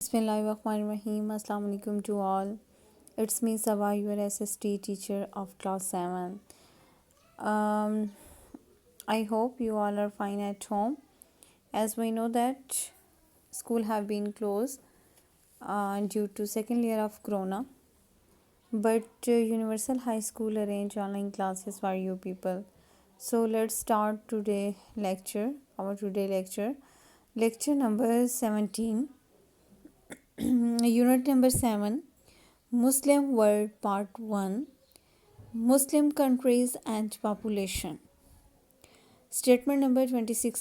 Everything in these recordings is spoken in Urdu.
Bismillahirrahmanirrahim. Assalamu alaikum to all. It's me Saba, your SST teacher of class 7. Um, I hope you all are fine at home. As we know that school have been closed due to second year of corona, but Universal High School arrange online classes for you people. So let's start our today lecture number 17. Unit number 7, Muslim World Part 1, Muslim Countries and Population. Statement number 26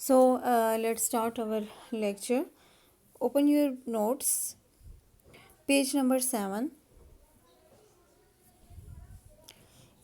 So let's start our lecture. Open your notes. Page number 7.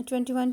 21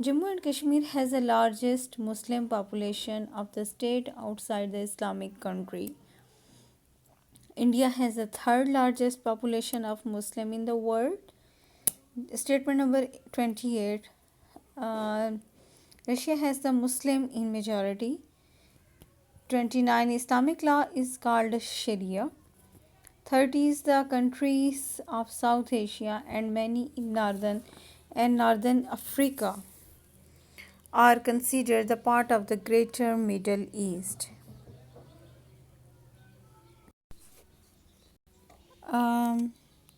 Jammu and Kashmir has the largest Muslim population of the state outside the Islamic country. India has the third largest population of Muslim in the world. Statement number 28. Russia has the Muslim in majority. 29. Islamic law is called Sharia. 30 is the countries of South Asia and many in Northern Africa are considered the part of the Greater Middle East.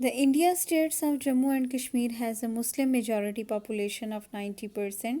The India states of Jammu and Kashmir has a Muslim majority population of 90%.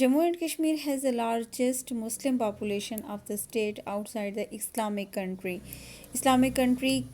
Jammu and Kashmir has the largest Muslim population of the state outside the Islamic country. Islamic country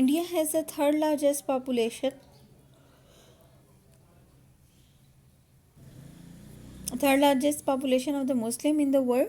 India has the third largest population of the Muslim in the world.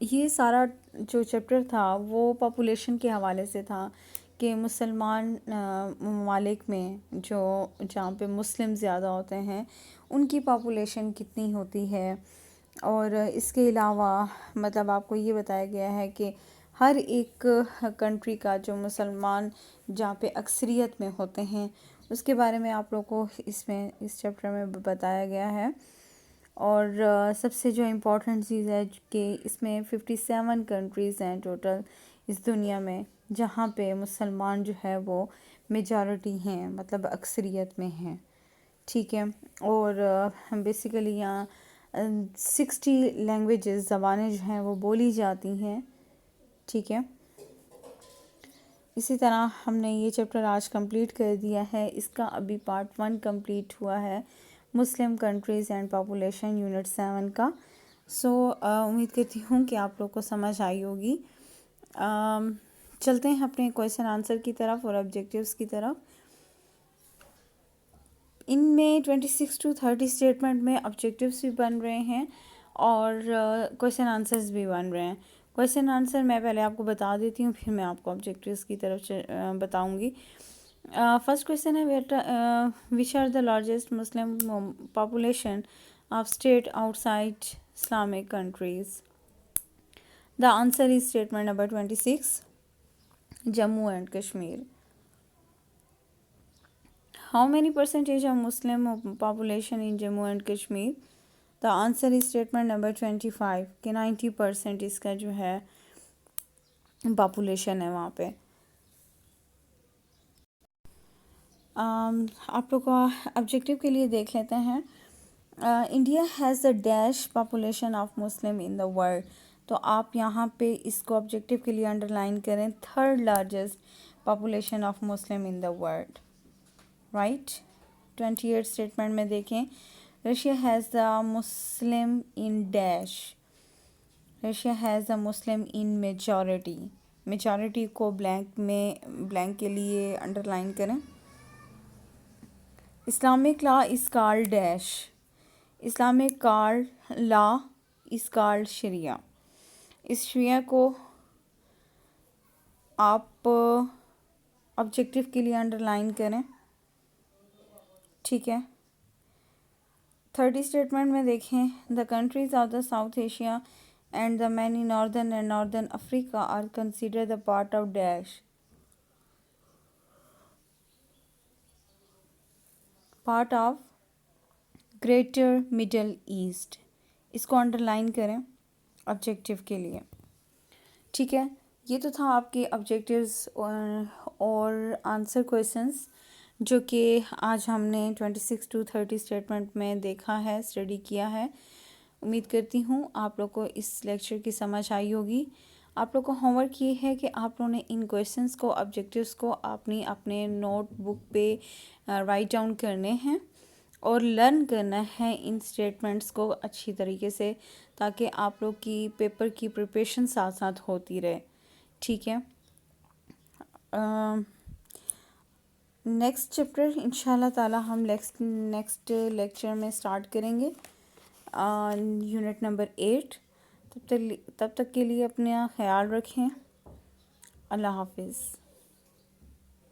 یہ سارا جو چیپٹر تھا وہ پاپولیشن کے حوالے سے تھا کہ مسلمان ممالک میں جہاں پہ مسلم زیادہ ہوتے ہیں ان کی پاپولیشن کتنی ہوتی ہے، اور اس کے علاوہ مطلب آپ کو یہ بتایا گیا ہے کہ ہر ایک کنٹری کا جو مسلمان جہاں پہ اکثریت میں ہوتے ہیں اس کے بارے میں آپ لوگوں کو اس چیپٹر میں بتایا گیا ہے. اور سب سے جو امپورٹنٹ چیز ہے کہ اس میں 57 کنٹریز ہیں ٹوٹل اس دنیا میں جہاں پہ مسلمان جو ہے وہ میجارٹی ہیں، مطلب اکثریت میں ہیں. ٹھیک ہے، اور بیسیکلی یہاں 60 لینگویجز زبانیں جو ہیں وہ بولی جاتی ہیں. ٹھیک ہے، اسی طرح ہم نے یہ چیپٹر آج کمپلیٹ کر دیا ہے. اس کا ابھی پارٹ 1 کمپلیٹ ہوا ہے، مسلم کنٹریز اینڈ پاپولیشن یونٹ 7 کا. سو امید کرتی ہوں کہ آپ لوگ کو سمجھ آئی ہوگی. چلتے ہیں اپنے کویشچن آنسر کی طرف اور آبجیکٹیوز کی طرف. ان میں 26 to 30 اسٹیٹمنٹ میں آبجیکٹیوز بھی بن رہے ہیں اور کویشچن آنسرز بھی بن رہے ہیں. کویشچن آنسر میں پہلے آپ کو بتا دیتی ہوں، پھر میں آپ کو آبجیکٹیوز کی طرف بتاؤں گی. فرسٹ کویشچن ہے which are the largest Muslim population of state outside Islamic countries. The answer is statement number 26 Jammu and Kashmir. How many percentage of Muslim population in Jammu and Kashmir? The answer is statement number 25 کہ 90% اس کا جو ہے پاپولیشن ہے وہاں پہ. آپ لوگ کو آبجیکٹیو کے لیے دیکھ لیتے ہیں. India has a dash population of Muslim in the world. تو آپ یہاں پہ اس کو آبجیکٹیو کے لیے انڈر لائن کریں، third largest population of Muslim in the world. Right. 28 statement میں دیکھیں، Russia has the Muslim in dash. Russia has the Muslim in majority. Majority کو بلینک کے لیے انڈر لائن کریں. Islamic law is called dash. Islamic law is called sharia. اس شریعہ کو آپ آبجیکٹیو کے لیے انڈر لائن کریں. ٹھیک ہے. 30 اسٹیٹمنٹ میں دیکھیں، the countries of the South Asia and the many Northern Africa are consider the part of dash. Part of Greater Middle East. اس کو انڈر لائن کریں آبجیکٹیو کے لیے. ٹھیک ہے، یہ تو تھا آپ کے آبجیکٹیوز اور آنسر کویشچنس جو کہ آج ہم نے 26 to 30 اسٹیٹمنٹ میں دیکھا ہے، اسٹڈی کیا ہے. امید کرتی ہوں آپ لوگ کو اس لیکچر کی سمجھ آئی ہوگی. آپ لوگ کو ہوم ورک یہ ہے کہ آپ لوگوں نے ان کویشچنس کو، آبجیکٹیوز کو اپنے نوٹ بک پہ رائٹ ڈاؤن کرنے ہیں اور لرن کرنا ہے ان اسٹیٹمنٹس کو اچھی طریقے سے، تاکہ آپ لوگ کی پیپر کی پریپریشن ساتھ ساتھ ہوتی رہے. ٹھیک ہے. نیکسٹ چیپٹر انشاءاللہ تعالی ہم نیکسٹ لیکچر میں سٹارٹ کریں گے، یونٹ نمبر 8. تب تک کے لیے اپنا خیال رکھیں. اللہ حافظ.